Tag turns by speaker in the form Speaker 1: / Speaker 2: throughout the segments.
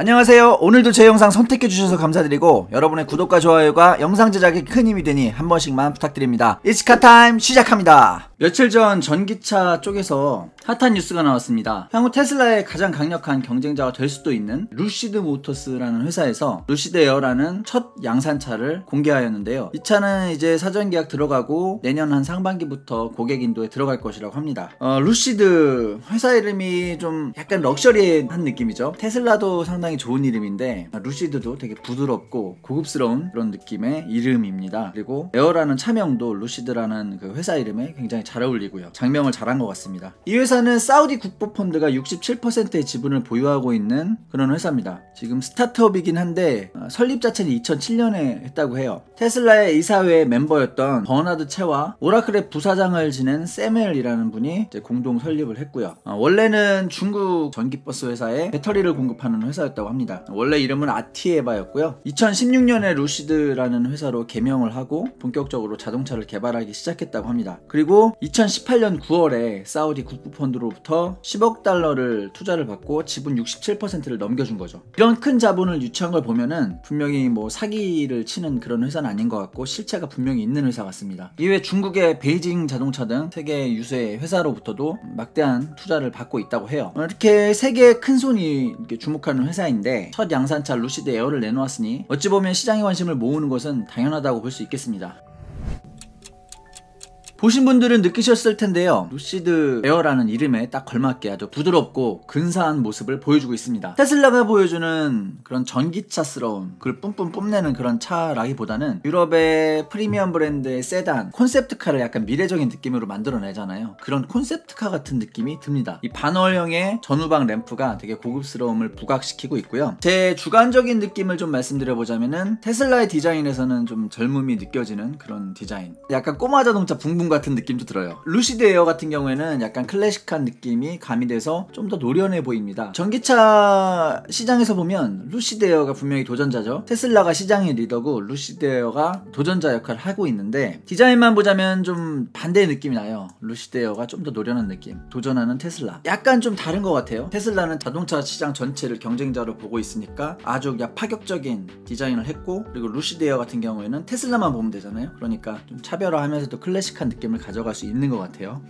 Speaker 1: 안녕하세요. 오늘도 제 영상 선택해주셔서 감사드리고 여러분의 구독과 좋아요가 영상 제작에 큰 힘이 되니 한 번씩만 부탁드립니다. 이츠카타임 시작합니다. 며칠 전 전기차 쪽에서 핫한 뉴스가 나왔습니다. 향후 테슬라의 가장 강력한 경쟁자가 될 수도 있는 루시드 모터스라는 회사에서 루시드 에어라는 첫 양산차를 공개하였는데요. 이 차는 이제 사전 계약 들어가고 내년 한 상반기부터 고객 인도에 들어갈 것이라고 합니다. 루시드 회사 이름이 좀 약간 럭셔리한 느낌이죠. 테슬라도 상당히 좋은 이름인데 루시드도 되게 부드럽고 고급스러운 그런 느낌의 이름입니다. 그리고 에어라는 차명도 루시드라는 그 회사 이름에 굉장히 잘 어울리고요. 장명을 잘한 것 같습니다. 이 회사는 사우디 국부펀드가 67%의 지분을 보유하고 있는 그런 회사입니다. 지금 스타트업이긴 한데 설립 자체는 2007년에 했다고 해요. 테슬라의 이사회 멤버였던 버나드 채와 오라클의 부사장을 지낸 세멜이라는 분이 이제 공동 설립을 했고요. 원래는 중국 전기버스 회사에 배터리를 공급하는 회사였다고 합니다. 원래 이름은 아티에바였고요. 2016년에 루시드라는 회사로 개명을 하고 본격적으로 자동차를 개발하기 시작했다고 합니다. 그리고 2018년 9월에 사우디 국부펀드로부터 10억 달러를 투자를 받고 지분 67%를 넘겨준 거죠. 이런 큰 자본을 유치한 걸 보면은 분명히 뭐 사기를 치는 그런 회사는 아닌 것 같고 실체가 분명히 있는 회사 같습니다. 이외에 중국의 베이징 자동차 등 세계 유수의 회사로부터도 막대한 투자를 받고 있다고 해요. 이렇게 세계의 큰 손이 이렇게 주목하는 회사인데 첫 양산차 루시드 에어를 내놓았으니 어찌 보면 시장의 관심을 모으는 것은 당연하다고 볼 수 있겠습니다. 보신 분들은 느끼셨을 텐데요. 루시드 에어라는 이름에 딱 걸맞게 아주 부드럽고 근사한 모습을 보여주고 있습니다. 테슬라가 보여주는 그런 전기차스러운 그걸 뿜뿜 뽐내는 그런 차라기보다는 유럽의 프리미엄 브랜드의 세단, 콘셉트카를 약간 미래적인 느낌으로 만들어내잖아요. 그런 콘셉트카 같은 느낌이 듭니다. 이 반월형의 전후방 램프가 되게 고급스러움을 부각시키고 있고요. 제 주관적인 느낌을 좀 말씀드려보자면은 테슬라의 디자인에서는 좀 젊음이 느껴지는 그런 디자인. 약간 꼬마 자동차 붕붕 같은 느낌도 들어요. 루시드 에어 같은 경우에는 약간 클래식한 느낌이 가미돼서 좀 더 노련해 보입니다. 전기차 시장에서 보면 루시드 에어가 분명히 도전자죠. 테슬라가 시장의 리더고 루시드 에어가 도전자 역할을 하고 있는데 디자인만 보자면 좀 반대의 느낌이 나요. 루시드 에어가 좀 더 노련한 느낌, 도전하는 테슬라. 약간 좀 다른 것 같아요. 테슬라는 자동차 시장 전체를 경쟁자로 보고 있으니까 아주 파격적인 디자인을 했고, 그리고 루시드 에어 같은 경우에는 테슬라만 보면 되잖아요. 그러니까 좀 차별화하면서도 클래식한 느낌을 가져갈 수 있는 것 같아요.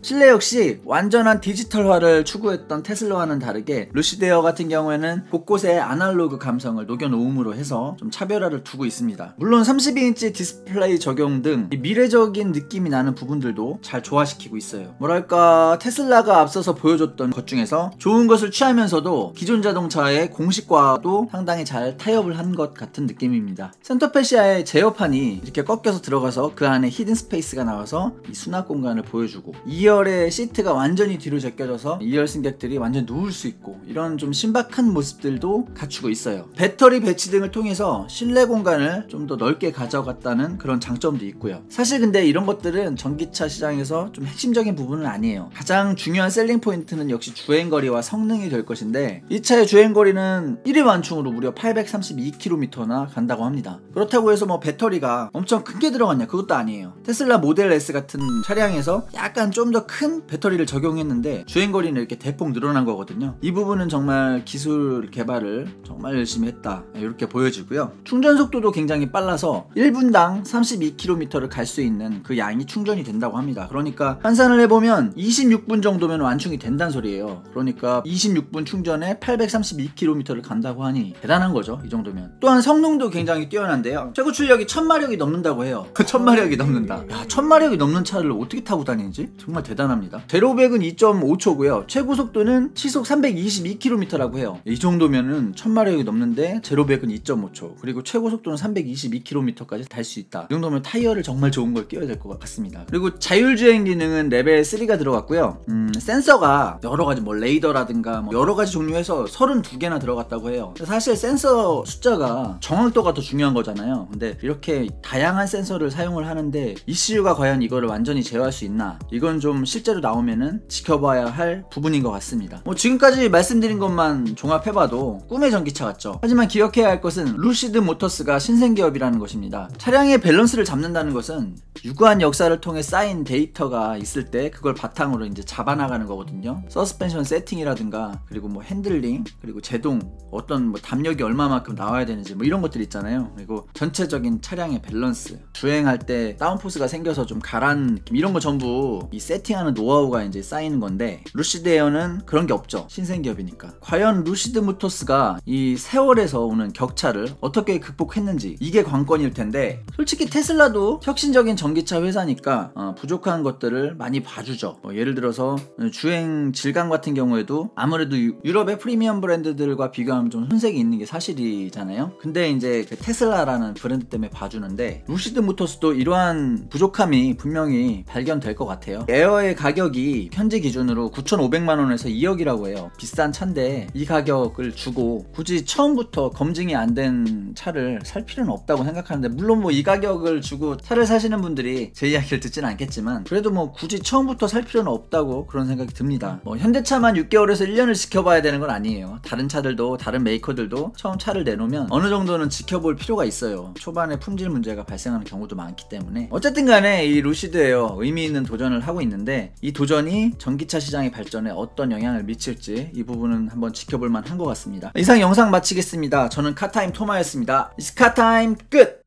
Speaker 1: 실내 역시 완전한 디지털화를 추구했던 테슬라와는 다르게 루시드 에어 같은 경우에는 곳곳에 아날로그 감성을 녹여놓음으로 해서 좀 차별화를 두고 있습니다. 물론 32인치 디스플레이 적용 등 미래적인 느낌이 나는 부분들도 잘 조화시키고 있어요. 뭐랄까, 테슬라가 앞서서 보여줬던 것 중에서 좋은 것을 취하면서도 기존 자동차의 공식과도 상당히 잘 타협을 한 것 같은 느낌입니다. 센터페시아의 제어판이 이렇게 꺾여서 들어가서 그 안에 히든 스페이스가 나와서 이 수납 공간을 보여주고, 2열의 시트가 완전히 뒤로 제껴져서 2열 승객들이 완전히 누울 수 있고, 이런 좀 신박한 모습들도 갖추고 있어요. 배터리 배치 등을 통해서 실내 공간을 좀 더 넓게 가져갔다는 그런 장점도 있고요. 사실 근데 이런 것들은 전기차 시장에서 좀 핵심적인 부분은 아니에요. 가장 중요한 셀링 포인트는 역시 주행거리와 성능이 될 것인데, 이 차의 주행거리는 1위 완충으로 무려 832km나 간다고 합니다. 그렇다고 해서 뭐 배터리가 엄청 큰 게 들어갔냐, 그것도 아니에요. 테슬라 모델 S 같은 차량에서 약간 좀 더 큰 배터리를 적용했는데 주행거리는 이렇게 대폭 늘어난 거거든요. 이 부분은 정말 기술 개발을 정말 열심히 했다, 이렇게 보여지고요. 충전 속도도 굉장히 빨라서 1분당 32km를 갈 수 있는 그 양이 충전이 된다고 합니다. 그러니까 환산을 해보면 26분 정도면 완충이 된다는 소리예요. 그러니까 26분 충전에 832km를 간다고 하니 대단한 거죠, 이 정도면. 또한 성능도 굉장히 뛰어난데요. 최고 출력이 1000마력이 넘는다고 해요. 1000마력이 넘는다. 야, 1000마력이 넘는 차를 어떻게 타고 다니는지 정말 대단합니다. 제로백은 2.5초고요. 최고 속도는 시속 322km라고 해요. 이 정도면은 1000마력이 넘는데 제로백은 2.5초, 그리고 최고 속도는 322km까지 달 수 있다. 이 정도면 타이어를 정말 좋은 걸 끼워야 될 것 같습니다. 그리고 자율주행 기능은 레벨 3가 들어갔고요. 센서가 여러가지 뭐 레이더라든가 뭐 여러가지 종류에서 32개나 들어갔다고 해요. 사실 센서 숫자가 정확도가 더 중요한 거잖아요. 근데 이렇게 다양한 센서를 사용을 하는데 ECU가 과연 이거를 완전히 제어할 수 있나? 이건 좀 좀 실제로 나오면은 지켜봐야 할 부분인 것 같습니다. 뭐 지금까지 말씀드린 것만 종합해봐도 꿈의 전기차 같죠. 하지만 기억해야 할 것은 루시드 모터스가 신생기업이라는 것입니다. 차량의 밸런스를 잡는다는 것은 유구한 역사를 통해 쌓인 데이터가 있을 때 그걸 바탕으로 이제 잡아나가는 거거든요. 서스펜션 세팅이라든가, 그리고 뭐 핸들링, 그리고 제동, 어떤 뭐 담력이 얼마만큼 나와야 되는지 뭐 이런 것들 있잖아요. 그리고 전체적인 차량의 밸런스, 주행할 때 다운포스가 생겨서 좀 가라앉는 느낌, 이런 거 전부 이 세팅하는 노하우가 이제 쌓이는 건데, 루시드 에어는 그런 게 없죠. 신생기업이니까. 과연 루시드 모터스가 이 세월에서 오는 격차를 어떻게 극복했는지, 이게 관건일 텐데, 솔직히 테슬라도 혁신적인 전기차 회사니까 부족한 것들을 많이 봐주죠. 예를 들어서 주행 질감 같은 경우에도 아무래도 유럽의 프리미엄 브랜드들과 비교하면 좀 손색이 있는 게 사실이잖아요. 근데 이제 그 테슬라라는 브랜드 때문에 봐주는데, 루시드 모터스도 이러한 부족함이 분명히 발견될 것 같아요. 에어의 가격이 현재 기준으로 9,500만원에서 2억이라고 해요. 비싼 차인데 이 가격을 주고 굳이 처음부터 검증이 안 된 차를 살 필요는 없다고 생각하는데, 물론 뭐 이 가격을 주고 차를 사시는 분들이 제 이야기를 듣지는 않겠지만, 그래도 뭐 굳이 처음부터 살 필요는 없다고 그런 생각이 듭니다. 뭐 현대차만 6개월에서 1년을 지켜봐야 되는 건 아니에요. 다른 차들도, 다른 메이커들도 처음 차를 내놓으면 어느 정도는 지켜볼 필요가 있어요. 초반에 품질 문제가 발생하는 경우도 많기 때문에. 어쨌든 간에 이 루시드 에어 의미 있는 도전을 하고 있는데, 이 도전이 전기차 시장의 발전에 어떤 영향을 미칠지 이 부분은 한번 지켜볼 만한 것 같습니다. 이상 영상 마치겠습니다. 저는 카타임 토마였습니다. 스카타임 끝!